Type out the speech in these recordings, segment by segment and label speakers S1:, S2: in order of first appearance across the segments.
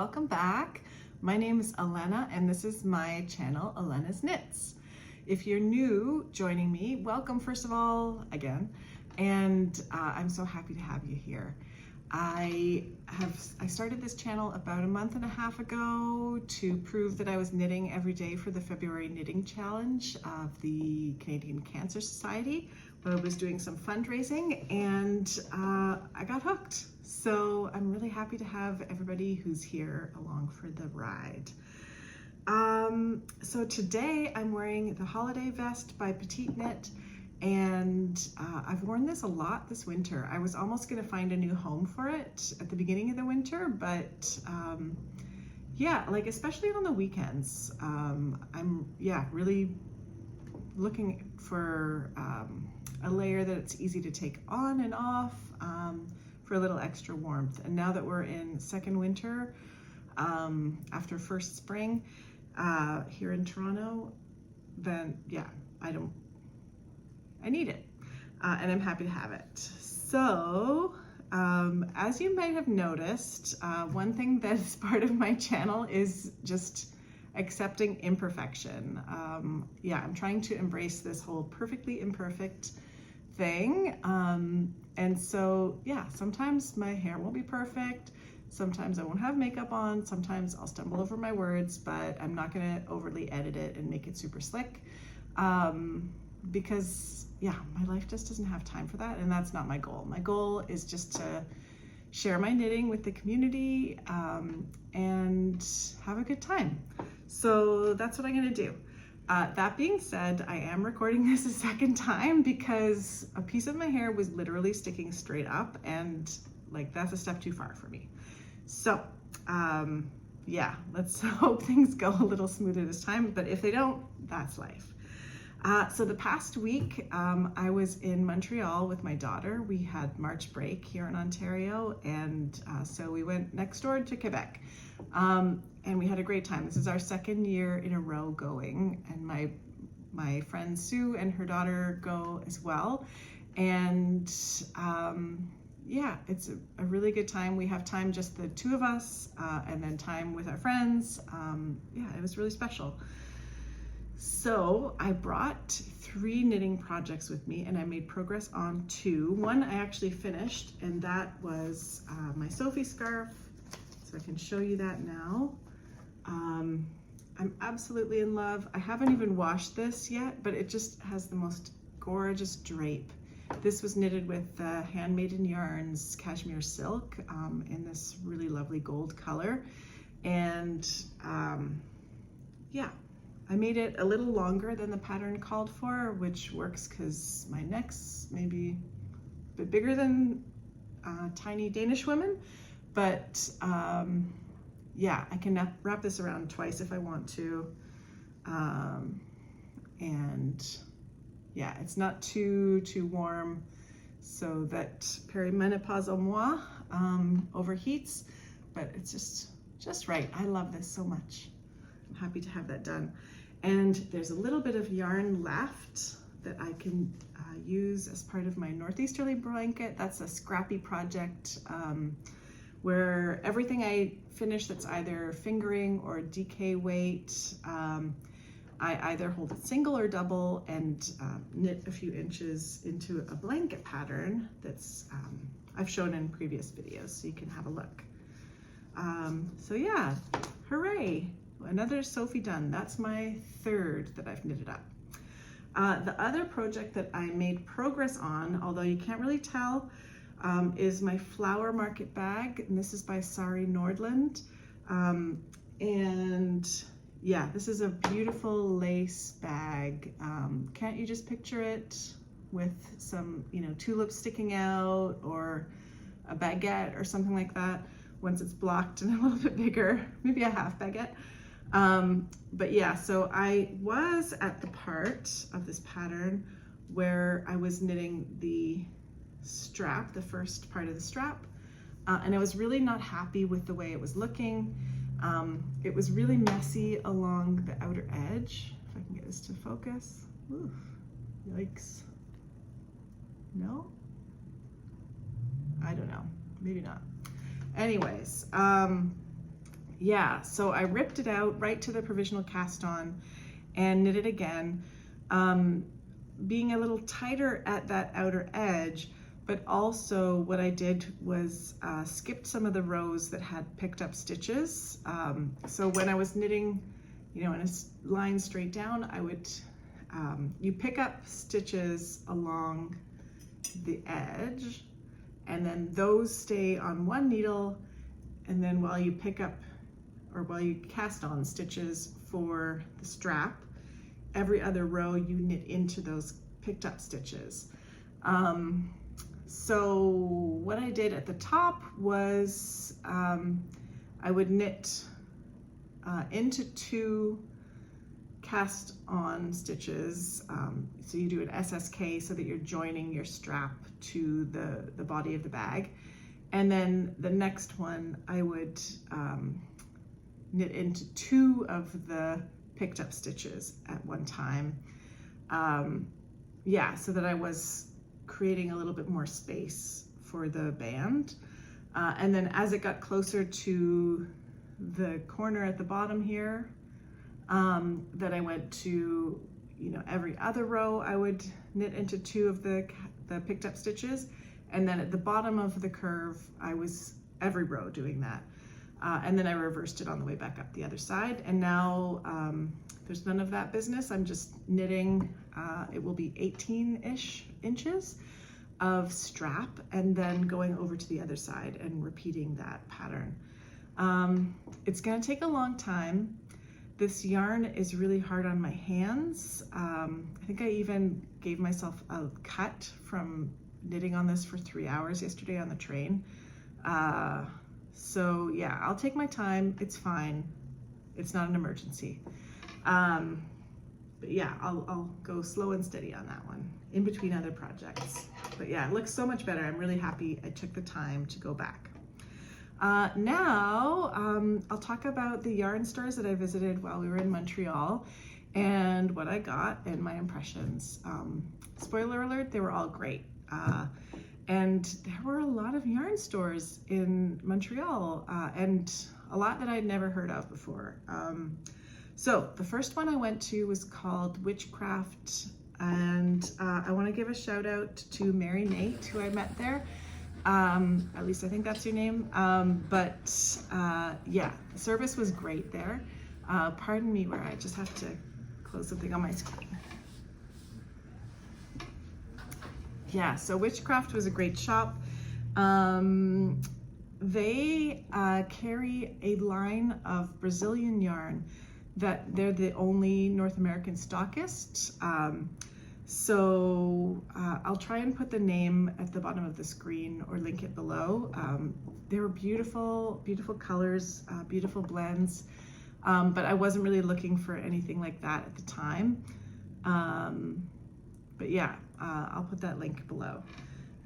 S1: welcome back. My name is Elena and this is my channel, Elena's Knits. If you're new joining me, welcome first of all, again, and I'm so happy to have you here. I started this channel about a month and a half ago to prove that I was knitting every day for the February Knitting Challenge of the Canadian Cancer Society. I was doing some fundraising and I got hooked. So I'm really happy to have everybody who's here along for the ride. So today I'm wearing the holiday vest by Petite Knit, and I've worn this a lot this winter. I was almost going to find a new home for it at the beginning of the winter, but yeah, like especially on the weekends, I'm really looking for a layer that's easy to take on and off for a little extra warmth. And now that we're in second winter, after first spring here in Toronto, then yeah, I need it, and I'm happy to have it. So as you might have noticed, one thing that is part of my channel is just accepting imperfection. Yeah, I'm trying to embrace this whole perfectly imperfect thing. And so, yeah, sometimes my hair won't be perfect. Sometimes I won't have makeup on. Sometimes I'll stumble over my words, but I'm not gonna overly edit it and make it super slick. Because yeah, my life just doesn't have time for that. And that's not my goal. My goal is just to share my knitting with the community and have a good time. So that's what I'm gonna do. That being said, I am recording this a second time because a piece of my hair was literally sticking straight up, and like that's a step too far for me. So yeah, let's hope things go a little smoother this time, but if they don't, that's life. So the past week, I was in Montreal with my daughter. We had March break here in Ontario, and so we went next door to Quebec, and we had a great time. This is our second year in a row going, and my friend Sue and her daughter go as well, and yeah, it's a really good time. We have time, just the two of us, and then time with our friends. Yeah, it was really special. So I brought 3 knitting projects with me, and I made progress on 2. One I actually finished, and that was my Sophie scarf. So I can show you that now. I'm absolutely in love. I haven't even washed this yet, but it just has the most gorgeous drape. This was knitted with Handmaiden Yarns cashmere silk in this really lovely gold color. And yeah, I made it a little longer than the pattern called for, which works because my neck's maybe a bit bigger than tiny Danish women, but yeah, I can wrap this around twice if I want to. And yeah, it's not too warm so that perimenopausal moi overheats, but it's just right. I love this so much. I'm happy to have that done. And there's a little bit of yarn left that I can use as part of my northeasterly blanket. That's a scrappy project where everything I finish that's either fingering or DK weight, I either hold it single or double and knit a few inches into a blanket pattern that's I've shown in previous videos, so you can have a look. So yeah, hooray! Another Sophie done. That's my 3rd that I've knitted up. The other project that I made progress on, although you can't really tell, is my flower market bag, and this is by Sari Nordland. And yeah, this is a beautiful lace bag. Can't you just picture it with some, tulips sticking out, or a baguette or something like that once it's blocked and a little bit bigger, maybe a half baguette. But yeah, so I was at the part of this pattern where I was knitting the strap, the first part of the strap, and I was really not happy with the way it was looking. It was really messy along the outer edge. If I can get this to focus. Oof, yikes. No? I don't know, maybe not. Anyways, yeah, so I ripped it out right to the provisional cast on and knit it again, being a little tighter at that outer edge, but also what I did was skipped some of the rows that had picked up stitches. So when I was knitting, you know, in a line straight down, I would, you pick up stitches along the edge, and then those stay on one needle, and then while you pick up, or while you cast on stitches for the strap, every other row you knit into those picked up stitches. So what I did at the top was I would knit into 2 cast on stitches. So you do an SSK so that you're joining your strap to the body of the bag. And then the next one I would knit into 2 of the picked up stitches at one time. Yeah, so that I was creating a little bit more space for the band. And then as it got closer to the corner at the bottom here, that I went to, you know, every other row I would knit into 2 of the picked up stitches. And then at the bottom of the curve, I was every row doing that. And then I reversed it on the way back up the other side. And now there's none of that business. I'm just knitting, it will be 18-ish inches of strap, and then going over to the other side and repeating that pattern. It's gonna take a long time. This yarn is really hard on my hands. I think I even gave myself a cut from knitting on this for 3 hours yesterday on the train. So yeah, I'll take my time, it's fine. It's not an emergency. But yeah, I'll go slow and steady on that one in between other projects. But yeah, it looks so much better. I'm really happy I took the time to go back. Now, I'll talk about the yarn stores that I visited while we were in Montreal and what I got and my impressions. Spoiler alert, they were all great. And there were a lot of yarn stores in Montreal and a lot that I'd never heard of before. So the first one I went to was called Witchcraft, and I want to give a shout out to Mary Nate, who I met there. At least I think that's your name. Yeah, the service was great there. Pardon me where I just have to close something on my screen. Yeah, so Witchcraft was a great shop. They carry a line of Brazilian yarn that they're the only North American stockist. I'll try and put the name at the bottom of the screen or link it below. They were beautiful, beautiful colors, beautiful blends, but I wasn't really looking for anything like that at the time. But yeah, I'll put that link below.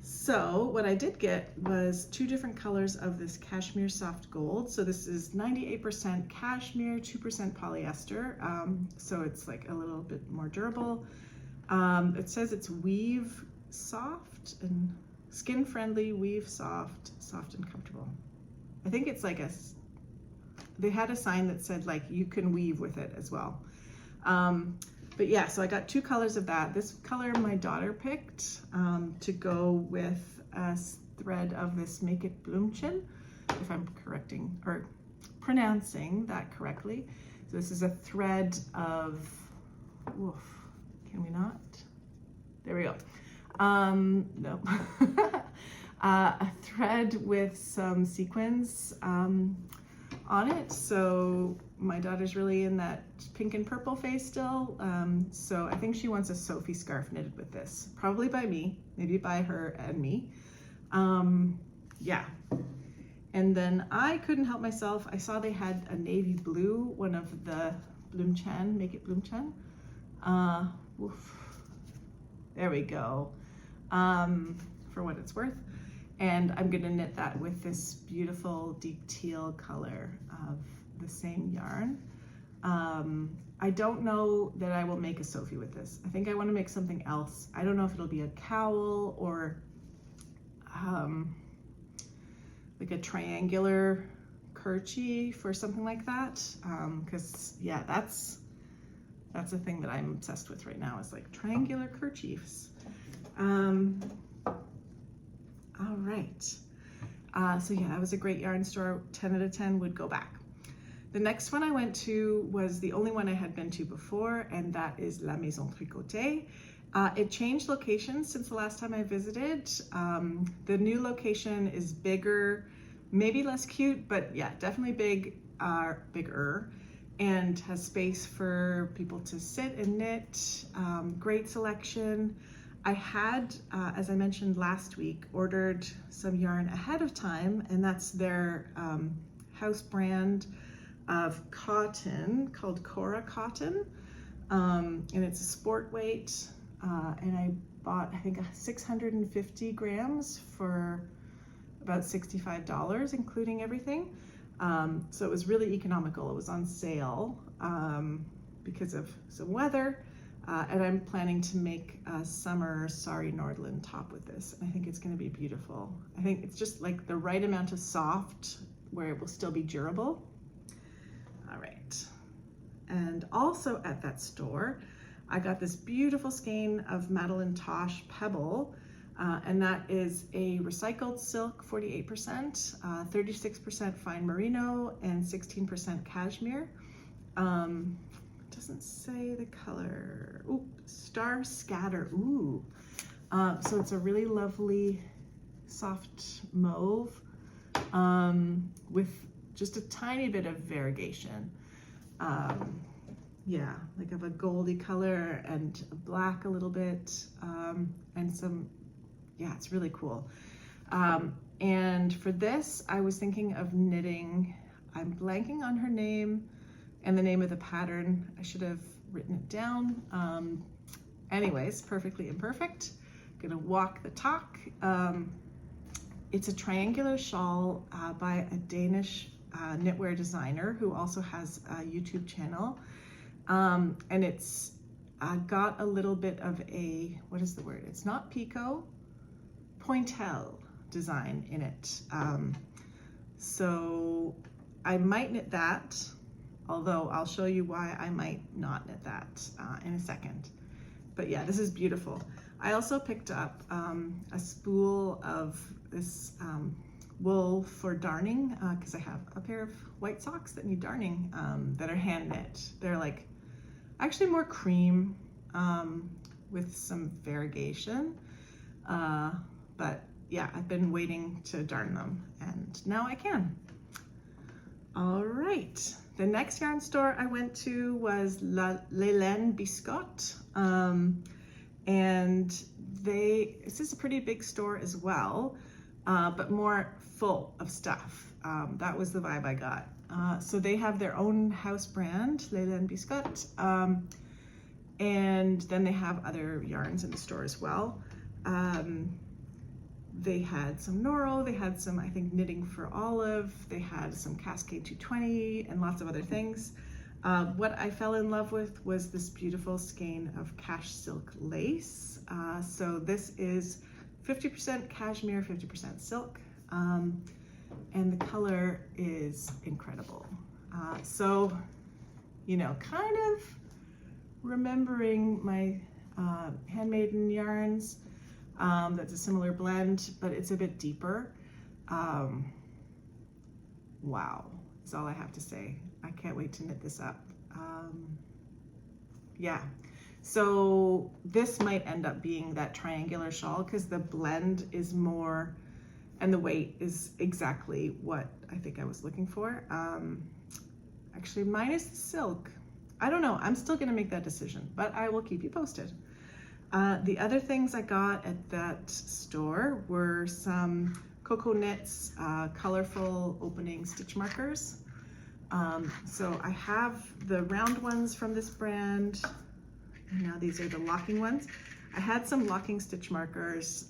S1: So what I did get was 2 different colors of this cashmere soft gold. So this is 98% cashmere, 2% polyester. So it's like a little bit more durable. It says it's weave soft and skin friendly, weave soft, soft and comfortable. I think it's like they had a sign that said like you can weave with it as well. But yeah, so I got 2 colors of that. This color my daughter picked to go with a thread of this Make It Bloomchen, if I'm correcting or pronouncing that correctly. So this is a thread of, oof, can we not? There we go. No. A thread with some sequins on it. So my daughter's really in that pink and purple phase still. So I think she wants a Sophie scarf knitted with this, probably by me, maybe by her and me. Yeah. And then I couldn't help myself. I saw they had a navy blue, one of the Bloomchen, Make It Bloomchen. There we go, for what it's worth. And I'm gonna knit that with this beautiful deep teal color of the same yarn. I don't know that I will make a Sophie with this. I think I wanna make something else. I don't know if it'll be a cowl or like a triangular kerchief or something like that. Because yeah, that's a thing that I'm obsessed with right now, is like triangular kerchiefs. All right. So yeah, that was a great yarn store. 10 out of 10 would go back. The next one I went to was the only one I had been to before, and that is La Maison Tricotée. It changed locations since the last time I visited. The new location is bigger, maybe less cute, but yeah, definitely bigger, and has space for people to sit and knit. Great selection. I had, as I mentioned last week, ordered some yarn ahead of time, and that's their house brand of cotton called Cora Cotton, and it's a sport weight, and I bought, I think, 650 grams for about $65, including everything. So it was really economical. It was on sale because of some weather, and I'm planning to make a summer sari Nordland top with this. I think it's going to be beautiful. I think it's just like the right amount of soft where it will still be durable. All right. And also at that store, I got this beautiful skein of Madeline Tosh Pebble, and that is a recycled silk, 48%, 36% fine merino, and 16% cashmere. Doesn't say the color. Ooh, Star Scatter. Ooh. So it's a really lovely soft mauve with just a tiny bit of variegation. Yeah, like of a goldy color and black a little bit, and some, yeah, it's really cool. And for this, I was thinking of knitting, I'm blanking on her name and the name of the pattern. I should have written it down. Anyways, Perfectly Imperfect. Gonna walk the talk. It's a triangular shawl by a Danish knitwear designer who also has a YouTube channel. And it's got a little bit of a, what is the word? It's not picot, pointelle design in it. So I might knit that, although I'll show you why I might not knit that in a second. But yeah, this is beautiful. I also picked up a spool of this wool for darning, because I have a pair of white socks that need darning that are hand knit. They're like actually more cream with some variegation, but yeah, I've been waiting to darn them, and now I can. All right, the next yarn store I went to was Les Laines Biscotte, and this is a pretty big store as well, but more full of stuff. That was the vibe I got. So they have their own house brand, Les Laines Biscotte, and then they have other yarns in the store as well. They had some Noro, they had some, I think, Knitting for Olive, they had some Cascade 220, and lots of other things. What I fell in love with was this beautiful skein of cash silk lace. So this is 50% cashmere, 50% silk, and the color is incredible. So, you know, kind of remembering my handmaiden yarns, that's a similar blend, but it's a bit deeper. Wow, is all I have to say. I can't wait to knit this up. Yeah, so this might end up being that triangular shawl because the blend is more, and the weight is exactly what I think I was looking for. Actually, minus the silk. I don't know, I'm still gonna make that decision, but I will keep you posted. The other things I got at that store were some Coco Knits colorful opening stitch markers. So I have the round ones from this brand, and now these are the locking ones. I had some locking stitch markers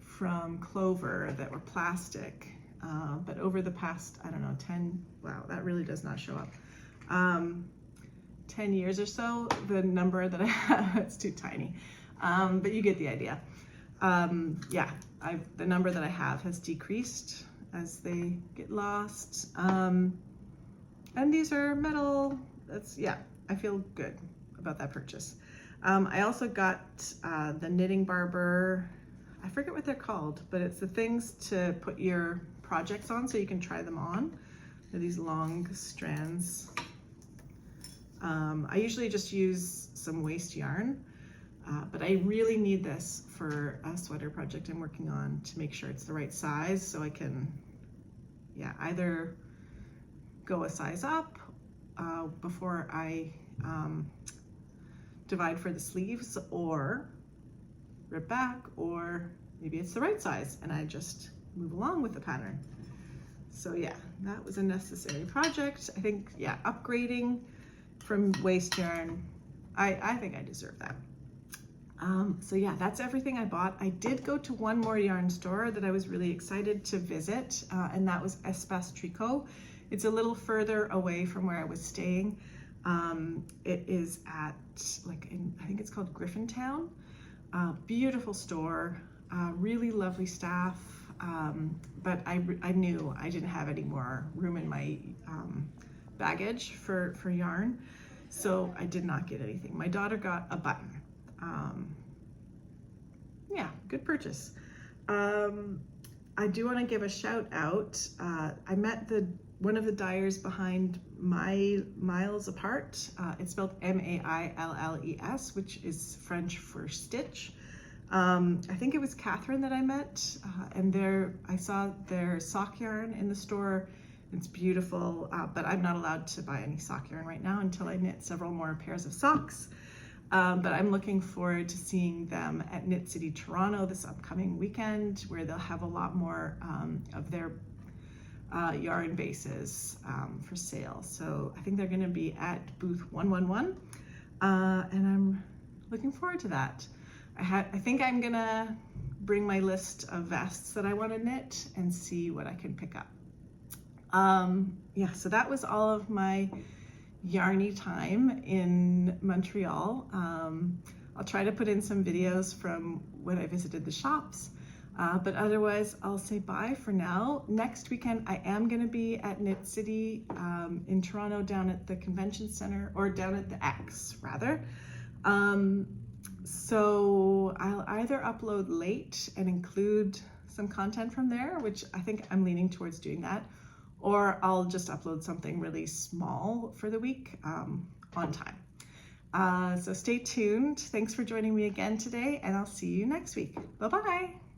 S1: from Clover that were plastic, but over the past, I don't know, 10, wow, that really does not show up. 10 years or so, the number that I have, it's too tiny, but you get the idea. Yeah, the number that I have has decreased, as they get lost. And these are metal. Yeah, I feel good about that purchase. I also got the knitting barber. I forget what they're called, but it's the things to put your projects on so you can try them on. They're these long strands. I usually just use some waste yarn, but I really need this for a sweater project I'm working on to make sure it's the right size, so I can, yeah, either go a size up before I divide for the sleeves, or rip back, or maybe it's the right size and I just move along with the pattern. So yeah, that was a necessary project. I think, yeah, upgrading from waste yarn, I think I deserve that. So yeah, that's everything I bought. I did go to one more yarn store that I was really excited to visit, and that was Espace Tricot. It's a little further away from where I was staying. It is at, I think it's called Griffintown. Beautiful store, really lovely staff, but I knew I didn't have any more room in my baggage for yarn, so I did not get anything. My daughter got a button. Yeah, good purchase. I do want to give a shout out. I met one of the dyers behind Miles Apart. It's spelled M-A-I-L-L-E-S, which is French for stitch. I think it was Catherine that I met, and I saw their sock yarn in the store. It's beautiful, but I'm not allowed to buy any sock yarn right now until I knit several more pairs of socks. But I'm looking forward to seeing them at Knit City Toronto this upcoming weekend, where they'll have a lot more of their yarn bases for sale. So I think they're going to be at booth 111, and I'm looking forward to that. I think I'm going to bring my list of vests that I want to knit and see what I can pick up. Yeah, so that was all of my yarny time in Montreal. I'll try to put in some videos from when I visited the shops, but otherwise I'll say bye for now. Next weekend I am going to be at Knit City in Toronto, down at the convention center, or down at the X rather. So I'll either upload late and include some content from there, which I think I'm leaning towards doing that, or I'll just upload something really small for the week on time. So stay tuned. Thanks for joining me again today, and I'll see you next week. Bye-bye.